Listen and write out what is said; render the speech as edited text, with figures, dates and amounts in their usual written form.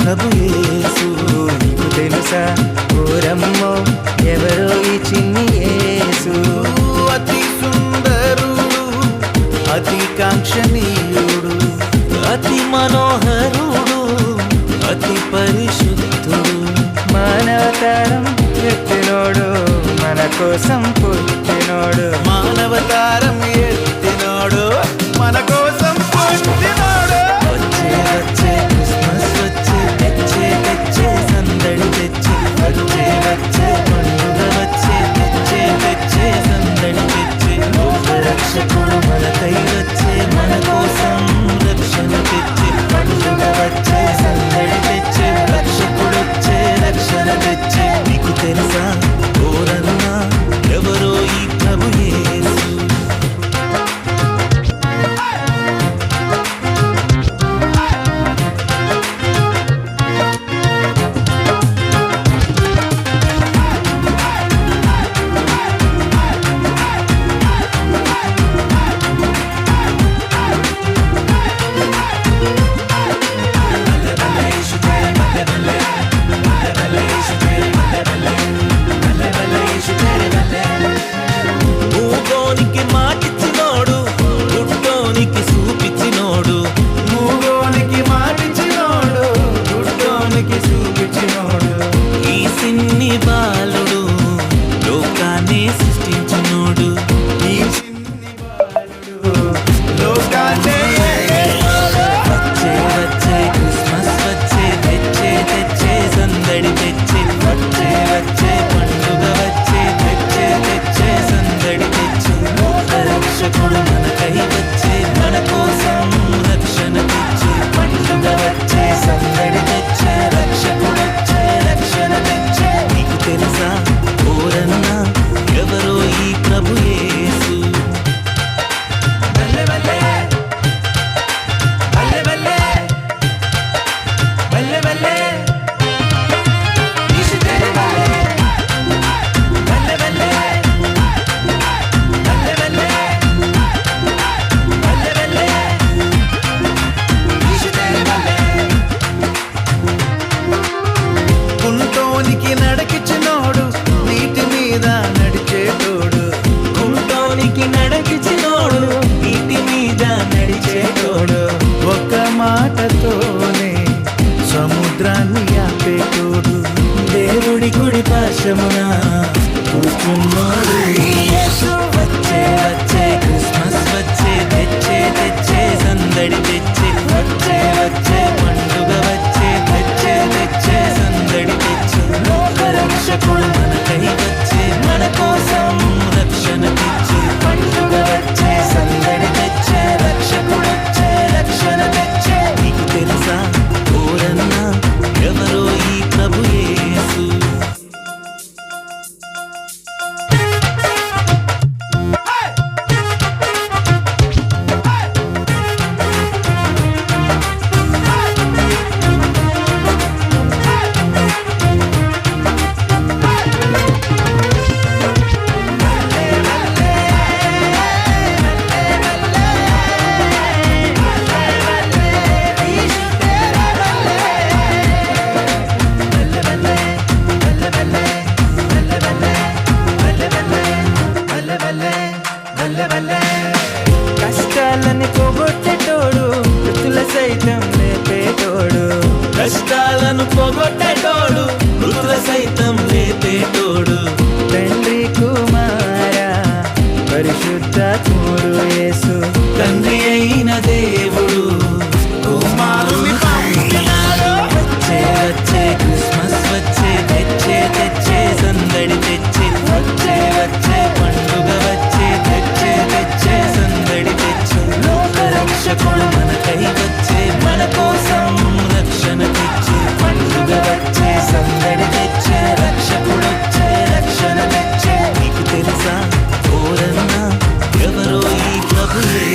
ప్రభు యేసు. నీకు తెలుసా ఓరమ్మో ఎవరో ఈ చిన్ని యేసు. అతి సుందరుడు, అతి కాంక్షణీయుడు, అతి మనోహరుడు, అతి పరిశుద్ధుడు. మానవతారం ఎత్తినోడు, మన కోసం పుట్టినోడు. మానవతారం ఎత్తినోడు, మన కోసం పుట్టినోడు. వచ్చే వచ్చే క్రిస్మస్ వచ్చే, తెచ్చే తెచ్చే సందడి తెచ్చే. వచ్చే వచ్చే పండుగ వచ్చే, తెచ్చే తెచ్చే సందడి తెచ్చే. లోక రక్షకుడు మనకై వచ్చే, మన కోసం రక్షణ తెచ్చే. పండుగ వచ్చే సందడి తెచ్చే, రక్షకుడు వచ్చే రక్షణ తెచ్చే. నీకు తెలుసా ఓరన్నా ఎవరో ఈ ప్రభు యేసు. మూగోనికి మాటిచ్చినోడు, గుడ్డోనికి చూపించినోడు. మూగోనికి మాటిచ్చినోడు, గుడ్డోనికి చూపించినోడు. ఈ సిన్ని బాలుడు లోకాన్ని సృష్టించినోడు. ఈ చిన్ని బాలుడు లోకాన్నే వచ్చే వచ్చే క్రిస్మస్ వచ్చే, తెచ్చే తెచ్చే సందడి తెచ్చే. వచ్చే వచ్చే పండుగ వచ్చే, తెచ్చే తెచ్చే సందడి తెచ్చే. లోక రక్షకుడు మనకై వచ్చే, మన కోసం రక్షణ తెచ్చే. పండుగ వచ్చే సందడి తెచ్చే, రక్షకుడు వచ్చే రక్షణ తెచ్చే. నీకు తెలుసా ఓరన్నా ఎవరో ఈ ప్రభు యేసు. బల్లె బల్లె బల్లె బల్లె బల్లె బల్లె ఈశు తేరే బల్లె బల్లె బల్లె బల్లె బల్లె బల్లె బల్లె ఈశు తేరే బల్లె. కుంటోనికి నడకిచ్చినోడు, నీటి మీద నడిచేటోడు. కుంటోనికి నడకిచ్చినోడు, నీటి మీద నడిచేటోడు. ఒక మాటతోనే సముద్రాన్ని ఆపేటోడు. దేవుడి కుడి పార్శ్వమున కూర్చున్నోడు. వచ్చే వచ్చే క్రిస్మస్ వచ్చే, తెచ్చే తెచ్చే సందడి తెచ్చే. వచ్చే వచ్చే పండుగ వచ్చే, తెచ్చే తెచ్చే సందడి తెచ్చే. లోక రక్షకుడు మనకై వచ్చే, మన కోసం రక్షణ తెచ్చే. పండుగ వచ్చే సందడి తెచ్చే, రక్షకుడు వచ్చే రక్షణ తెచ్చే. నీకు తెలుసా ఓరన్నా ఎవరో ఈ ప్రభు యేసు. కష్టాలని పోగొట్టేటోడు, మృతుల సైతం లేపేటోడు. కష్టాలను పోగొట్టేటోడు, మృతుల సైతం లేపేటోడు. తండ్రి కుమార పరిశుద్ధాత్ముడు యేసు. తండ్రి అయిన దేవుడు కుమారుని పంపినాడు. వచ్చే వచ్చే క్రిస్మస్ వచ్చే, తెచ్చే తెచ్చే సందడి తెచ్చే. వచ్చే వచ్చే పండుగ వచ్చే, తెచ్చే తెచ్చే సందడి తెచ్చే. లోక రక్షకుడు మనకై వచ్చే, మన కోసం రక్షణ తెచ్చే. పండుగ వచ్చే సందడి తెచ్చే, రక్షకుడు వచ్చే రక్షణ తెచ్చే. నీకు తెలుసా ఓరన్నా ఎవరో ఈ ప్రభు యేసు.